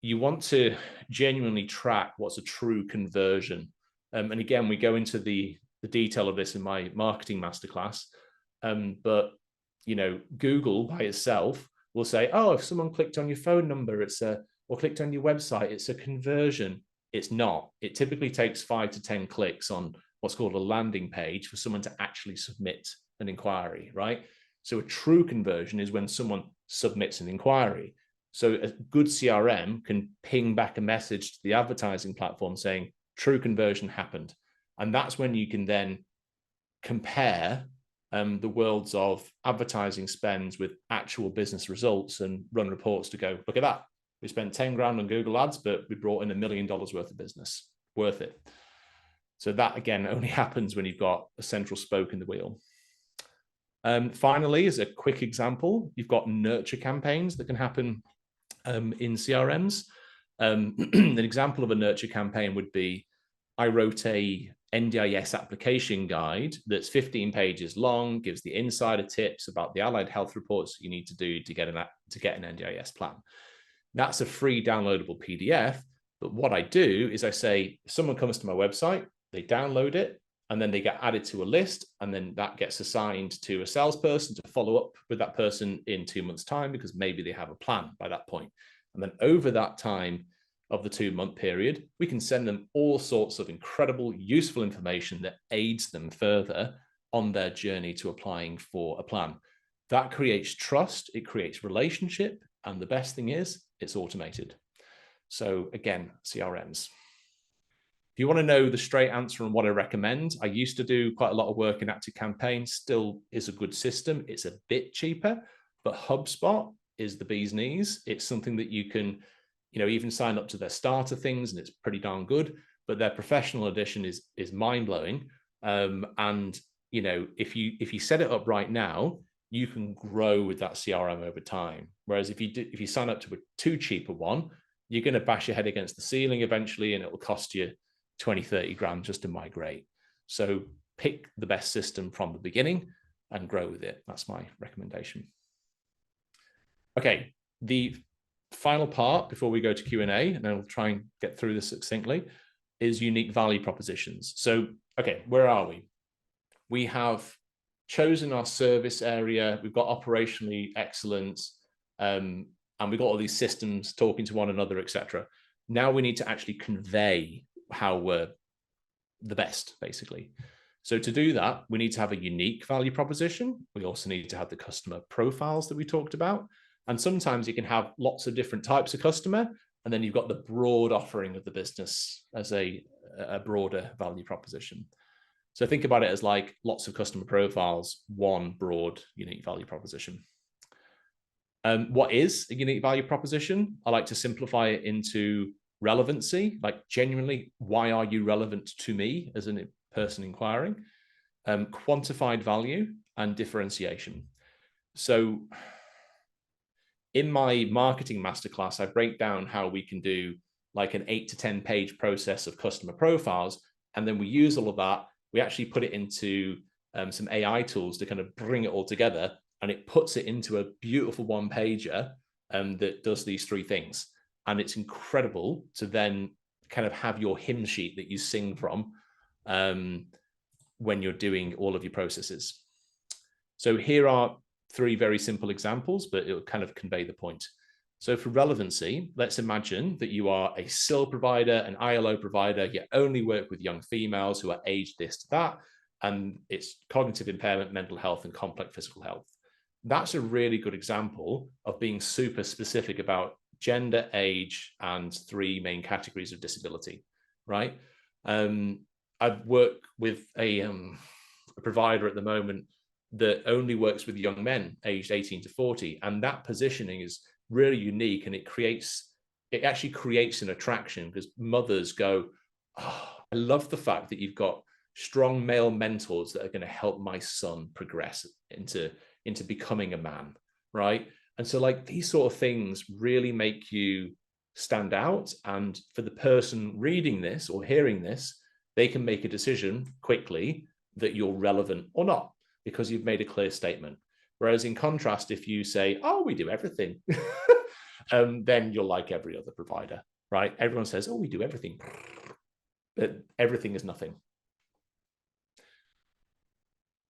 you want to genuinely track what's a true conversion. And again, we go into the detail of this in my marketing masterclass. But Google by itself will say, oh, if someone clicked on your phone number, it's a or clicked on your website. It's a conversion. It's not. It typically takes 5 to 10 clicks on what's called a landing page for someone to actually submit an inquiry, right? So a true conversion is when someone submits an inquiry. So a good CRM can ping back a message to the advertising platform saying true conversion happened. And that's when you can then compare the worlds of advertising spends with actual business results and run reports to go, look at that. We spent 10 grand on Google ads, but we brought in $1 million worth of business. Worth it. So that, again, only happens when you've got a central spoke in the wheel. Finally, as a quick example, you've got nurture campaigns that can happen in CRMs. An example of a nurture campaign would be, I wrote a NDIS application guide that's 15 pages long, gives the insider tips about the allied health reports you need to do to get an NDIS plan. That's a free downloadable PDF. But what I do is I say, if someone comes to my website, they download it, and then they get added to a list, and then that gets assigned to a salesperson to follow up with that person in 2 months' time, because maybe they have a plan by that point. And then over that time of the 2-month period, we can send them all sorts of incredible, useful information that aids them further on their journey to applying for a plan. That creates trust, it creates relationship, and the best thing is it's automated. So again, CRMs. If you want to know the straight answer on what I recommend, I used to do quite a lot of work in ActiveCampaign, still is a good system. It's a bit cheaper, but HubSpot is the bee's knees. It's something that you can, even sign up to their starter things, and it's pretty darn good, but their professional edition is mind-blowing. And if you set it up right now, you can grow with that CRM over time. Whereas if you sign up to a too cheaper one, you're going to bash your head against the ceiling eventually, and it will cost you 20, 30 grand just to migrate. So pick the best system from the beginning and grow with it. That's my recommendation. Okay, the final part before we go to Q&A, and I'll try and get through this succinctly, is unique value propositions. So, okay, where are we? We have chosen our service area. We've got operationally excellence, and we've got all these systems talking to one another, etc. Now we need to actually convey how we're the best, basically. So to do that, we need to have a unique value proposition. We also need to have the customer profiles that we talked about. And sometimes you can have lots of different types of customer, and then you've got the broad offering of the business as a broader value proposition. So think about it as like lots of customer profiles, one broad unique value proposition. What is a unique value proposition? I like to simplify it into relevancy, like genuinely, why are you relevant to me as a person inquiring? Quantified value and differentiation. So in my marketing masterclass, I break down how we can do like an 8 to 10 page process of customer profiles. And then we use all of that. We actually put it into some AI tools to kind of bring it all together. And it puts it into a beautiful one pager that does these 3 things. And it's incredible to then kind of have your hymn sheet that you sing from when you're doing all of your processes. So here are 3 very simple examples, but it'll kind of convey the point. So for relevancy, let's imagine that you are a SIL provider, an ILO provider, you only work with young females who are aged this to that, and it's cognitive impairment, mental health, and complex physical health. That's a really good example of being super specific about gender, age, and 3 main categories of disability, right? I've worked with a provider at the moment that only works with young men aged 18 to 40. And that positioning is really unique, and it actually creates an attraction, because mothers go, oh, I love the fact that you've got strong male mentors that are going to help my son progress into becoming a man, right? And so like these sort of things really make you stand out. And for the person reading this or hearing this, they can make a decision quickly that you're relevant or not, because you've made a clear statement. Whereas in contrast, if you say, oh, we do everything, then you're like every other provider, right? Everyone says, oh, we do everything, but everything is nothing.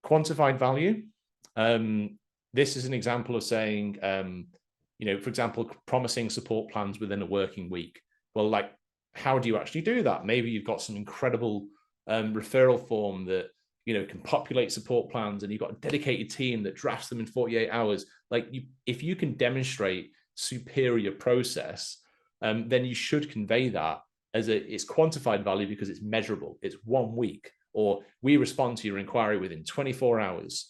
Quantified value. This is an example of saying, for example, promising support plans within a working week. Well, like, how do you actually do that? Maybe you've got some incredible referral form that, can populate support plans, and you've got a dedicated team that drafts them in 48 hours. Like, if you can demonstrate superior process, then you should convey that as it's quantified value because it's measurable. It's 1 week, or we respond to your inquiry within 24 hours.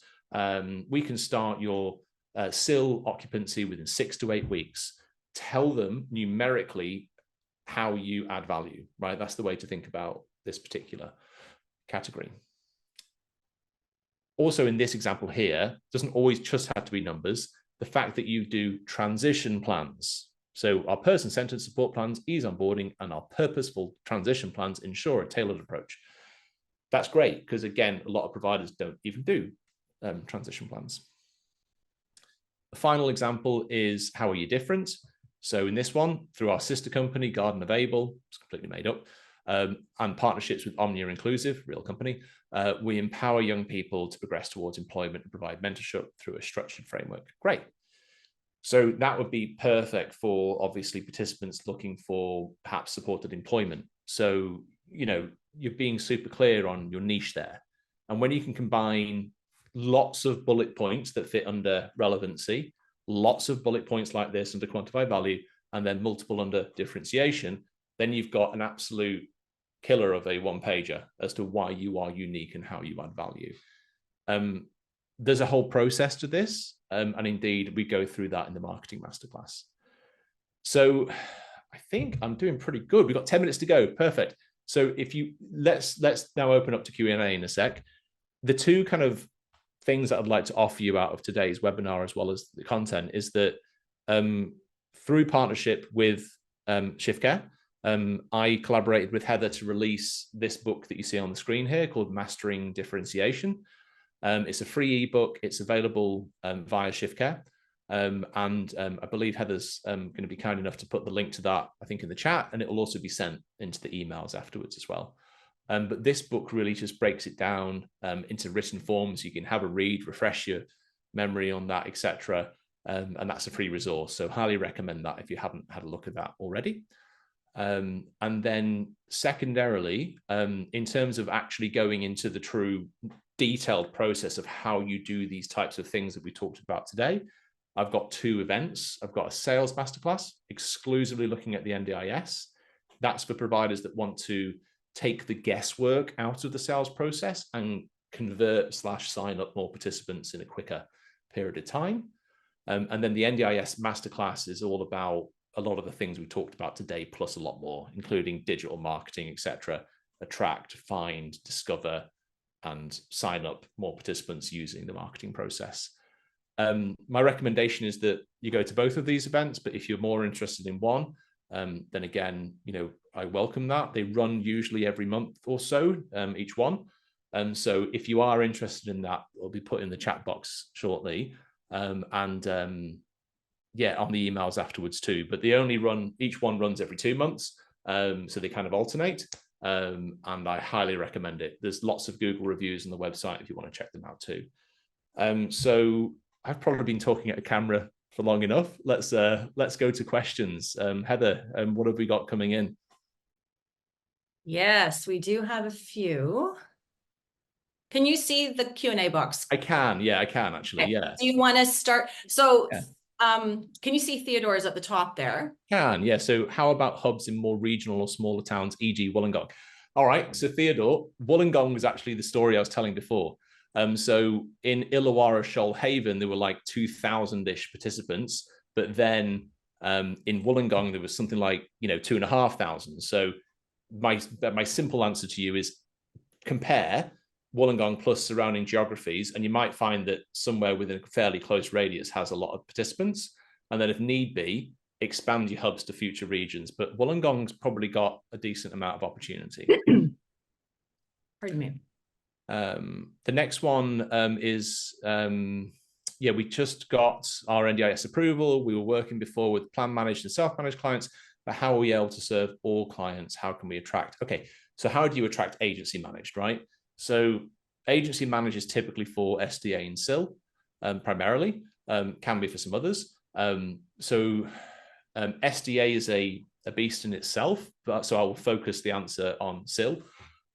We can start your SIL occupancy within 6 to 8 weeks. Tell them numerically how you add value, right? That's the way to think about this particular category. Also, in this example here, doesn't always just have to be numbers. The fact that you do transition plans. So our person-centered support plans ease onboarding, and our purposeful transition plans ensure a tailored approach. That's great because, again, a lot of providers don't even do transition plans. The final example is how are you different? So in this one, through our sister company, Garden of Able, it's completely made up, and partnerships with Omnia Inclusive, real company, we empower young people to progress towards employment and provide mentorship through a structured framework. Great. So that would be perfect for, obviously, participants looking for perhaps supported employment. So, you're being super clear on your niche there. And when you can combine lots of bullet points that fit under relevancy, lots of bullet points like this under quantified value, and then multiple under differentiation, then you've got an absolute killer of a one-pager as to why you are unique and how you add value. There's a whole process to this, and indeed we go through that in the marketing masterclass. So I think I'm doing pretty good. We've got 10 minutes to go. Perfect. So if you let's now open up to Q&A in a sec. The two kind of things that I'd like to offer you out of today's webinar, as well as the content, is that through partnership with ShiftCare, I collaborated with Heather to release this book that you see on the screen here called Mastering Differentiation. It's a free ebook. It's available via ShiftCare. And I believe Heather's going to be kind enough to put the link to that, I think, in the chat, and it will also be sent into the emails afterwards as well. But this book really just breaks it down into written form, so you can have a read, refresh your memory on that, etc. And that's a free resource. So highly recommend that if you haven't had a look at that already. And then secondarily, in terms of actually going into the true detailed process of how you do these types of things that we talked about today, I've got 2 events. I've got a sales masterclass exclusively looking at the NDIS. That's for providers that want to take the guesswork out of the sales process and convert/sign up more participants in a quicker period of time. And then the NDIS masterclass is all about a lot of the things we talked about today, plus a lot more, including digital marketing, etc. Attract, find, discover, and sign up more participants using the marketing process. My recommendation is that you go to both of these events, but if you're more interested in one, then again, I welcome that. They run usually every month or so, each one. So if you are interested in that, it'll be put in the chat box shortly. Yeah, on the emails afterwards too. But each one runs every 2 months. So they kind of alternate. And I highly recommend it. There's lots of Google reviews on the website if you want to check them out too. So I've probably been talking at a camera for long enough. Let's go to questions. Heather, what have we got coming in? Yes, we do have a few. Can you see the Q&A box? I can. Yeah, I can actually. Okay. Yeah. Do you want to start? So Yeah. Can you see Theodore's at the top there? Can, yeah. So how about hubs in more regional or smaller towns, e.g. Wollongong? All right. So Theodore, Wollongong was actually the story I was telling before. So in Illawarra, Shoalhaven, there were like 2,000-ish participants, but then in Wollongong, there was something like 2,500. So my simple answer to you is compare Wollongong plus surrounding geographies, and you might find that somewhere within a fairly close radius has a lot of participants. And then if need be, expand your hubs to future regions. But Wollongong's probably got a decent amount of opportunity. Pardon me. The next one is, we just got our NDIS approval. We were working before with plan managed and self-managed clients, but how are we able to serve all clients? How can we attract? Okay, so how do you attract agency managed, right? So agency managed is typically for SDA and SIL, primarily, can be for some others. SDA is a beast in itself, but so I will focus the answer on SIL.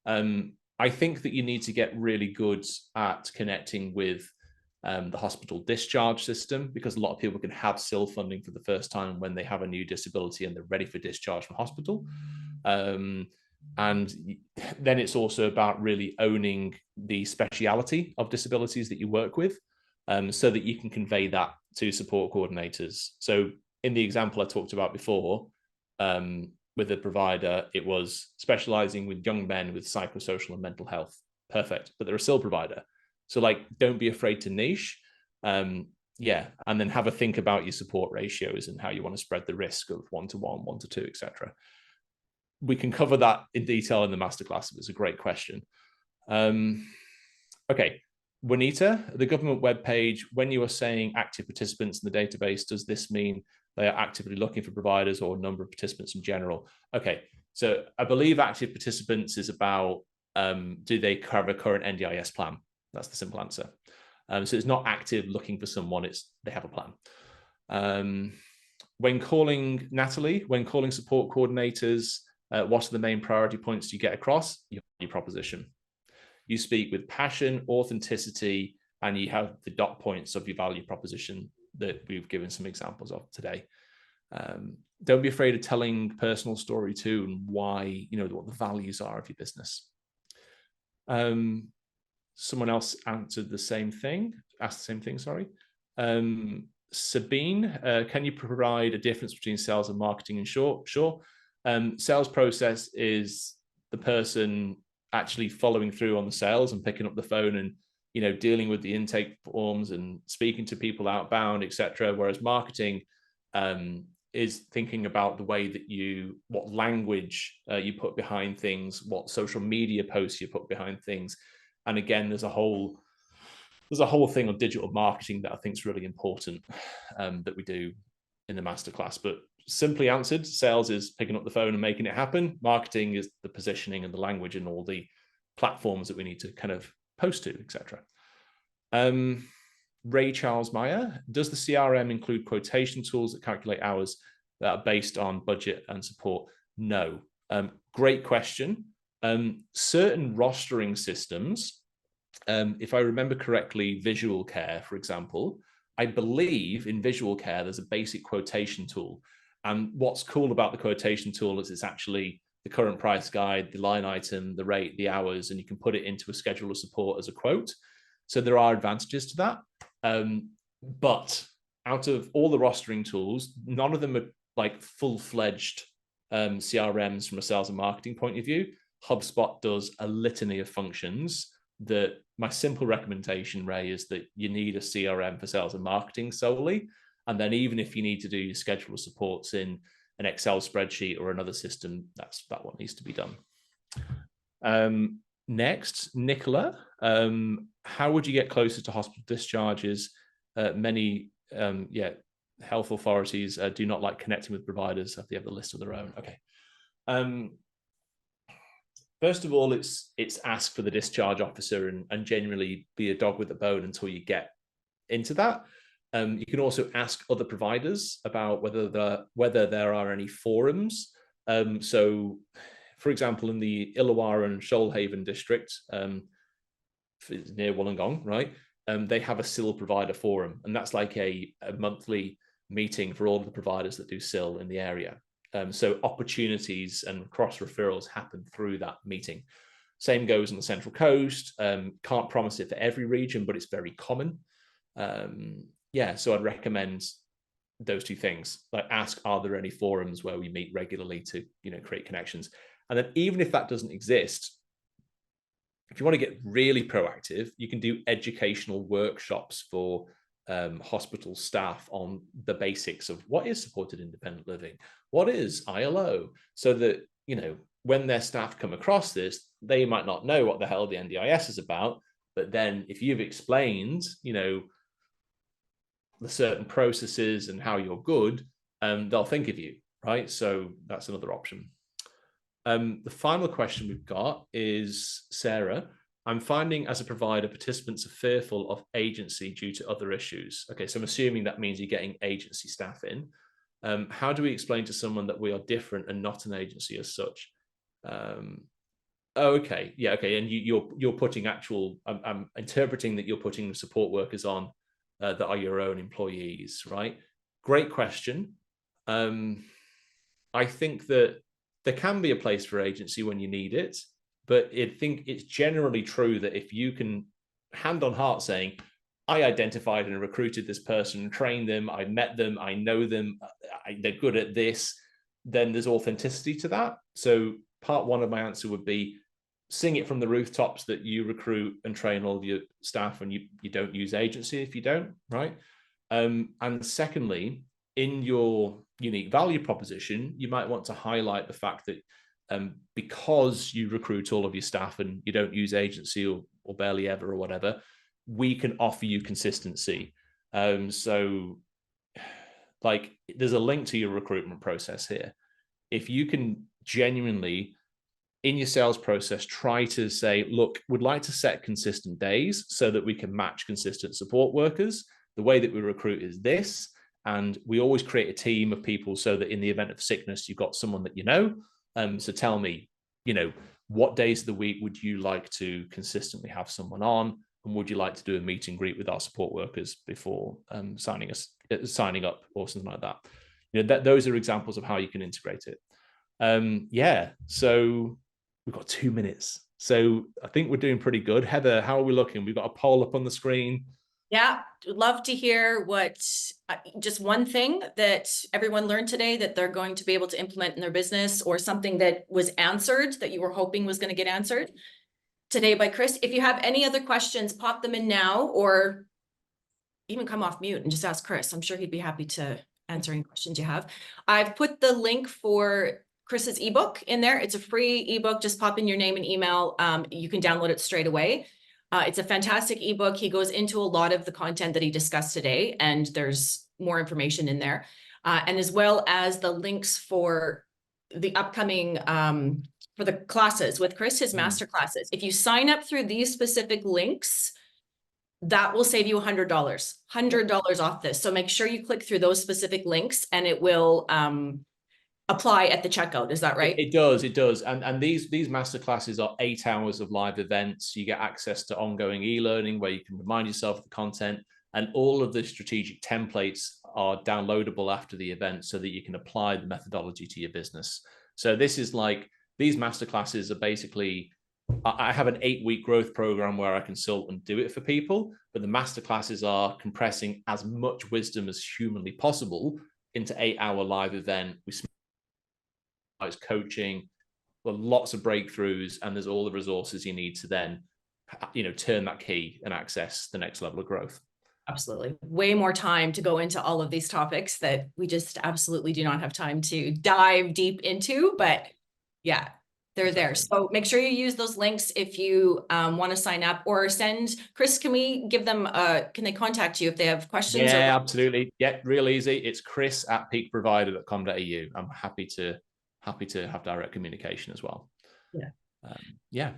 I think that you need to get really good at connecting with the hospital discharge system, because a lot of people can have SIL funding for the first time when they have a new disability and they're ready for discharge from hospital. And then it's also about really owning the speciality of disabilities that you work with, so that you can convey that to support coordinators. So in the example I talked about before, with a provider, it was specializing with young men with psychosocial and mental health. Perfect. But they're a SIL provider. So like, don't be afraid to niche. Yeah. And then have a think about your support ratios and how you want to spread the risk of 1-to-1, 1-to-2, etc. We can cover that in detail in the masterclass. It's a great question. Okay. Juanita, the government webpage, when you are saying active participants in the database, does this mean they are actively looking for providers or number of participants in general? Okay, so I believe active participants is about, do they have a current NDIS plan? That's the simple answer. So it's not active looking for someone, it's they have a plan. When calling, Natalie, when calling support coordinators, what are the main priority points you get across? Your proposition. You speak with passion, authenticity, and you have the dot points of your value proposition that we've given some examples of today. Don't be afraid of telling personal story too, and why, what the values are of your business. Someone else answered the same thing, asked the same thing, sorry. Sabine, can you provide a difference between sales and marketing? And sure. Sales process is the person actually following through on the sales and picking up the phone and dealing with the intake forms and speaking to people outbound, etc. Whereas marketing is thinking about the way that what language you put behind things, what social media posts you put behind things. And again, there's a whole thing on digital marketing that I think is really important that we do in the masterclass. But simply answered, sales is picking up the phone and making it happen. Marketing is the positioning and the language and all the platforms that we need to kind of post to, etc. Ray Charles Meyer, does the CRM include quotation tools that calculate hours that are based on budget and support? No. Great question. Certain rostering systems, if I remember correctly, Visual Care, for example, I believe in Visual Care, there's a basic quotation tool. And what's cool about the quotation tool is it's actually the current price guide, the line item, the rate, the hours, and you can put it into a schedule of support as a quote. So there are advantages to that. But out of all the rostering tools, none of them are like full-fledged CRMs from a sales and marketing point of view. HubSpot does a litany of functions that my simple recommendation, Ray, is that you need a CRM for sales and marketing solely. And then even if you need to do your schedule of supports in an Excel spreadsheet or another system, that's what needs to be done. Next, Nicola, how would you get closer to hospital discharges? Many health authorities do not like connecting with providers if they have the list of their own. Okay. First of all, it's ask for the discharge officer and genuinely be a dog with a bone until you get into that. You can also ask other providers about whether there are any forums. So, for example, in the Illawarra and Shoalhaven district, near Wollongong, right? They have a SIL provider forum, and that's like a monthly meeting for all of the providers that do SIL in the area. So opportunities and cross referrals happen through that meeting. Same goes on the Central Coast. Can't promise it for every region, but it's very common. So I'd recommend those two things. Like, ask, are there any forums where we meet regularly to create connections? And then even if that doesn't exist, if you want to get really proactive, you can do educational workshops for hospital staff on the basics of what is supported independent living, what is ILO, so that when their staff come across this, they might not know what the hell the NDIS is about, but then if you've explained the certain processes and how you're good, they'll think of you, right? So that's another option. The final question we've got is Sarah. I'm finding as a provider, participants are fearful of agency due to other issues. Okay, so I'm assuming that means you're getting agency staff in. How do we explain to someone that we are different and not an agency as such? Okay, yeah, okay, and you're putting actual. I'm interpreting that you're putting support workers on that are your own employees, right? Great question. I think that there can be a place for agency when you need it, but I think it's generally true that if you can, hand on heart, saying, I identified and recruited this person, trained them, I met them, I know them, they're good at this, then there's authenticity to that. So part one of my answer would be, sing it from the rooftops that you recruit and train all of your staff, and you don't use agency if you don't, right? And secondly, in your unique value proposition, you might want to highlight the fact that because you recruit all of your staff and you don't use agency or barely ever or whatever, we can offer you consistency. So like, there's a link to your recruitment process here. If you can genuinely, in your sales process, try to say, look, we'd like to set consistent days so that we can match consistent support workers. The way that we recruit is this, and we always create a team of people so that in the event of sickness, you've got someone that you know. So tell me, what days of the week would you like to consistently have someone on? And would you like to do a meet and greet with our support workers before signing up or something like that? Those are examples of how you can integrate it. So we've got 2 minutes. So I think we're doing pretty good. Heather, how are we looking? We've got a poll up on the screen. Yeah, love to hear what, just one thing that everyone learned today that they're going to be able to implement in their business, or something that was answered that you were hoping was going to get answered today by Chris. If you have any other questions, pop them in now, or even come off mute and just ask Chris. I'm sure he'd be happy to answer any questions you have. I've put the link for Chris's ebook in there. It's a free ebook. Just pop in your name and email. You can download it straight away. It's a fantastic ebook. He goes into a lot of the content that he discussed today, and there's more information in there. And as well as the links for the upcoming, for the classes with Chris, his master classes. If you sign up through these specific links, that will save you $100 off this. So make sure you click through those specific links, and it will apply at the checkout. Is that right? It does. And these masterclasses are 8 hours of live events. You get access to ongoing e-learning where you can remind yourself of the content, and all of the strategic templates are downloadable after the event so that you can apply the methodology to your business. So this is like, these masterclasses are basically, I have an 8-week growth program where I consult and do it for people, but the masterclasses are compressing as much wisdom as humanly possible into 8-hour live event. We coaching, well, lots of breakthroughs, and there's all the resources you need to then, turn that key and access the next level of growth. Absolutely. Way more time to go into all of these topics that we just absolutely do not have time to dive deep into, but yeah, they're there. So make sure you use those links if you want to sign up, or send Chris. Can we give them, can they contact you if they have questions? Yeah, absolutely. Yeah, real easy. It's chris@peakprovider.com.au. I'm happy to have direct communication as well. Yeah.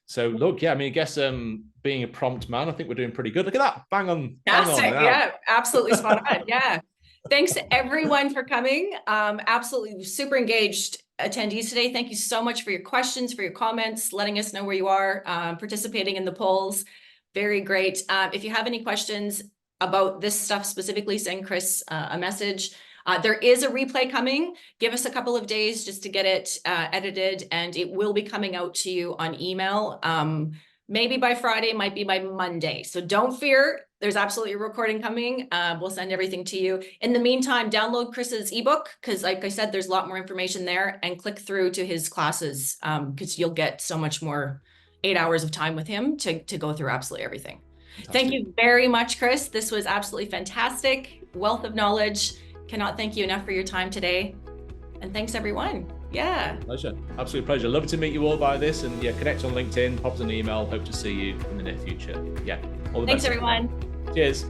So look, yeah, I mean, I guess being a prompt man, I think we're doing pretty good. Look at that. Bang on. Yeah, absolutely spot on. Yeah. Thanks everyone for coming. Absolutely super engaged attendees today. Thank you so much for your questions, for your comments, letting us know where you are, participating in the polls. Very great. If you have any questions about this stuff specifically, send Chris a message. There is a replay coming. Give us a couple of days just to get it edited, and it will be coming out to you on email. Maybe by Friday, might be by Monday. So don't fear, there's absolutely a recording coming. We'll send everything to you. In the meantime, download Chris's ebook, because like I said, there's a lot more information there, and click through to his classes, because you'll get so much more 8 hours of time with him to go through absolutely everything. Fantastic. Thank you very much, Chris. This was absolutely fantastic. Wealth of knowledge. Cannot thank you enough for your time today. And thanks everyone. Yeah. Pleasure. Absolute pleasure. Love to meet you all via this, and yeah, connect on LinkedIn, pop us an email. Hope to see you in the near future. Yeah. All the best. Thanks everyone. Cheers.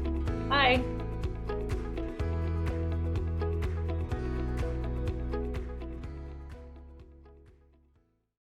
Bye.